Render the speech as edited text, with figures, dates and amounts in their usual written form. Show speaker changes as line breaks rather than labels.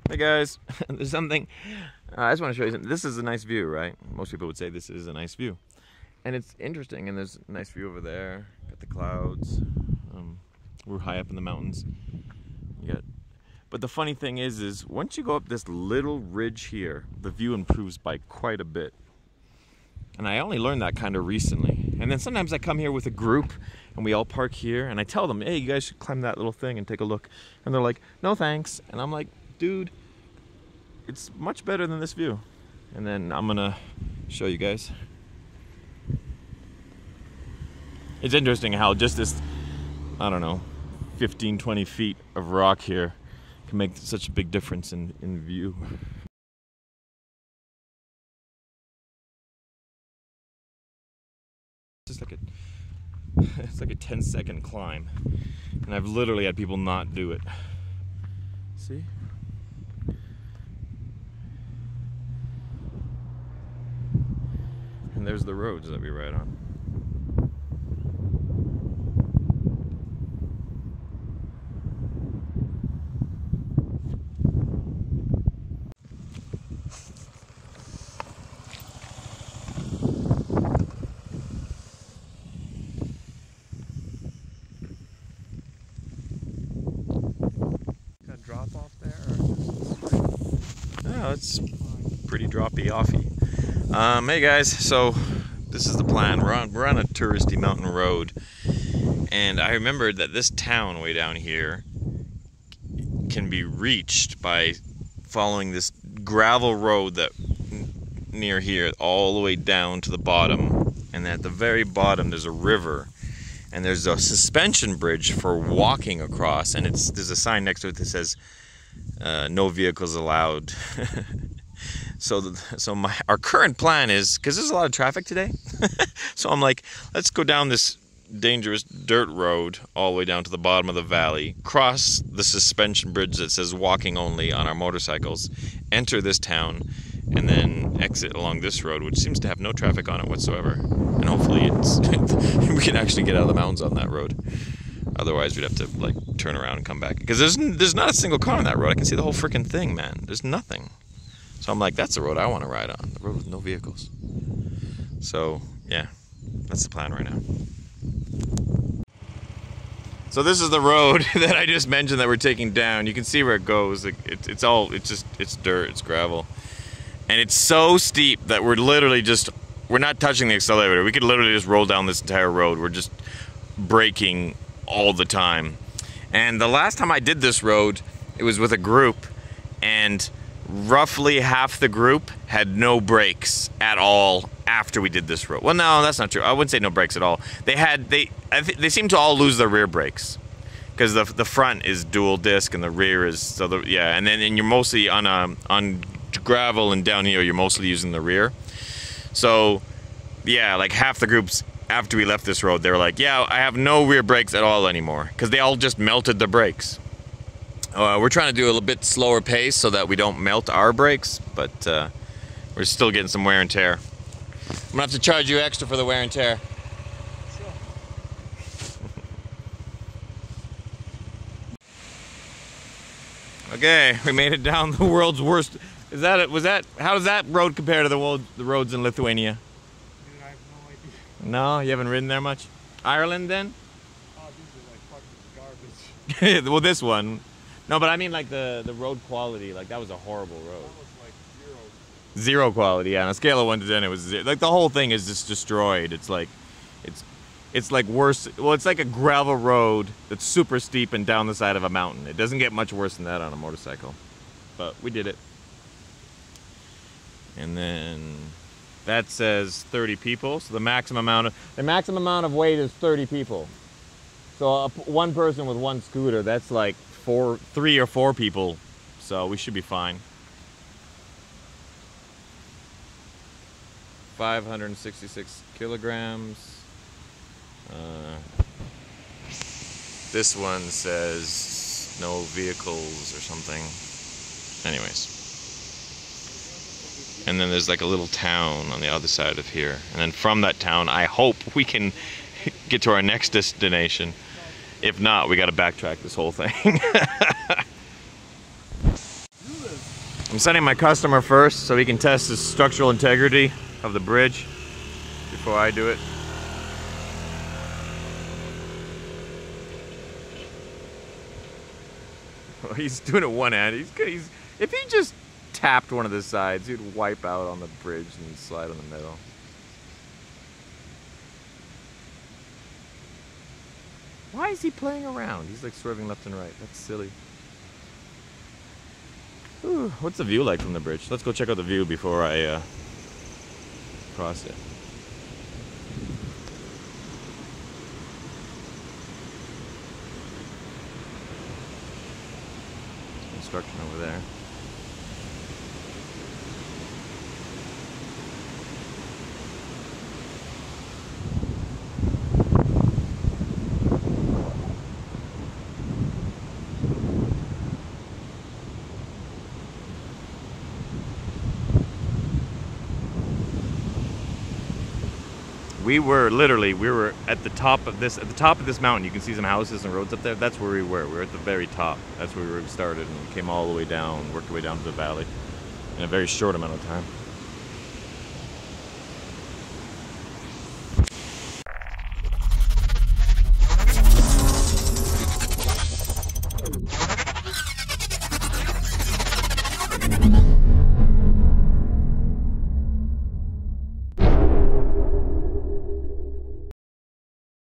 Hey guys, there's something, I just want to show you something. This is a nice view, right? Most people would say this is a nice view. And it's interesting, and there's a nice view over there. Got the clouds. We're high up in the mountains. But the funny thing is once you go up this little ridge here, the view improves by quite a bit. And I only learned that kind of recently. And then sometimes I come here with a group, and we all park here, and I tell them, hey, you guys should climb that little thing and take a look. And they're like, no thanks. And I'm like, dude, it's much better than this view. And then I'm gonna show you guys. It's interesting how just this, I don't know, 15, 20 feet of rock here can make such a big difference in view. It's like a 10-second climb. And I've literally had people not do it. See? And there's the roads that we ride on.
Got drop off there, or just
No, it's pretty droppy-offy. Hey guys, so this is the plan. We're on a touristy mountain road, and I remembered that this town way down here can be reached by following this gravel road that near here all the way down to the bottom, and at the very bottom there's a river, and there's a suspension bridge for walking across, and there's a sign next to it that says no vehicles allowed. So our current plan is, because there's a lot of traffic today, so I'm like, let's go down this dangerous dirt road all the way down to the bottom of the valley, cross the suspension bridge that says walking only on our motorcycles, enter this town, and then exit along this road, which seems to have no traffic on it whatsoever. And hopefully we can actually get out of the mountains on that road. Otherwise, we'd have to like turn around and come back, because there's not a single car on that road. I can see the whole freaking thing, man. There's nothing. So I'm like, that's the road I want to ride on, the road with no vehicles. So yeah, that's the plan right now. So this is the road that I just mentioned that we're taking down. You can see where it goes. It's dirt, it's gravel. And it's so steep that we're not touching the accelerator. We could literally just roll down this entire road. We're just braking all the time. And the last time I did this road, it was with a group, and roughly half the group had no brakes at all after we did this road. Well, no, that's not true. I wouldn't say no brakes at all. They seem to all lose their rear brakes, because the front is dual disc and the rear is and then you're mostly on gravel, and down here you're mostly using the rear. So yeah, like half the groups after we left this road, they were like, yeah, I have no rear brakes at all anymore, because they all just melted the brakes. We're trying to do a little bit slower pace so that we don't melt our brakes, but we're still getting some wear and tear. I'm gonna have to charge you extra for the wear and tear.
sure.
Okay, we made it down the world's worst. Is that it? How does that road compare to the roads in Lithuania?
Dude, I have no idea.
No, you haven't ridden there much? Ireland then?
Oh, these are like fucking garbage.
Well, this one. No, but I mean like the road quality, like that was a horrible road.
That was like zero.
Zero quality, yeah. On a scale of 1 to 10, it was zero. Like the whole thing is just destroyed. It's like worse. Well, it's like a gravel road that's super steep and down the side of a mountain. It doesn't get much worse than that on a motorcycle, but we did it. And then that says 30 people. So the maximum amount of weight is 30 people. So one person with one scooter, that's like 3 or 4 people. So we should be fine. 566 kilograms. This one says no vehicles or something. Anyways. And then there's like a little town on the other side of here. And then from that town, I hope we can get to our next destination. If not, we got to backtrack this whole thing. I'm sending my customer first so he can test the structural integrity of the bridge before I do it. Well, he's doing it one-handed. If he just tapped one of the sides, he'd wipe out on the bridge and slide on the middle. Why is he playing around? He's like swerving left and right. That's silly. Ooh, what's the view like from the bridge? Let's go check out the view before I cross it. Construction over there. We were at the top of this mountain. You can see some houses and roads up there. That's where we were. We were at the very top. That's where we started and came all the way down, worked our way down to the valley in a very short amount of time.